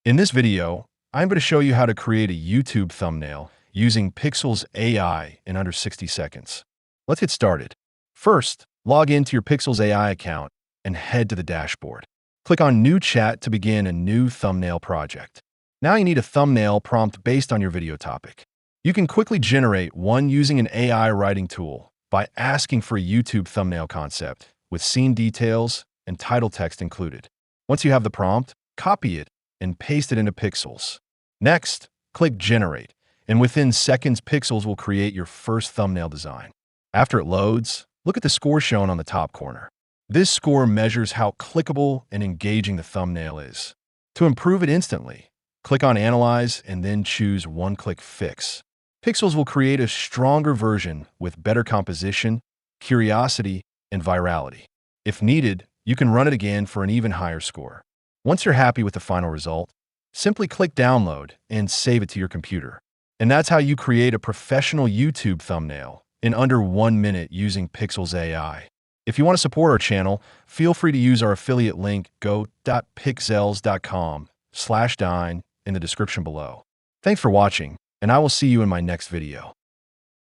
In this video, I'm going to show you how to create a YouTube thumbnail using Pikzels AI in under 60 seconds. Let's get started. First, log into your Pikzels AI account and head to the dashboard. Click on New Chat to begin a new thumbnail project. Now you need a thumbnail prompt based on your video topic. You can quickly generate one using an AI writing tool by asking for a YouTube thumbnail concept with scene details and title text included. Once you have the prompt, copy it and paste it into Pikzels. Next, click Generate, and within seconds, Pikzels will create your first thumbnail design. After it loads, look at the score shown on the top corner. This score measures how clickable and engaging the thumbnail is. To improve it instantly, click on Analyze and then choose One-Click Fix. Pikzels will create a stronger version with better composition, curiosity, and virality. If needed, you can run it again for an even higher score. Once you're happy with the final result, simply click Download and save it to your computer. And that's how you create a professional YouTube thumbnail in under 1 minute using Pikzels AI. If you want to support our channel, feel free to use our affiliate link go.pikzels.com/dine in the description below. Thanks for watching, and I will see you in my next video.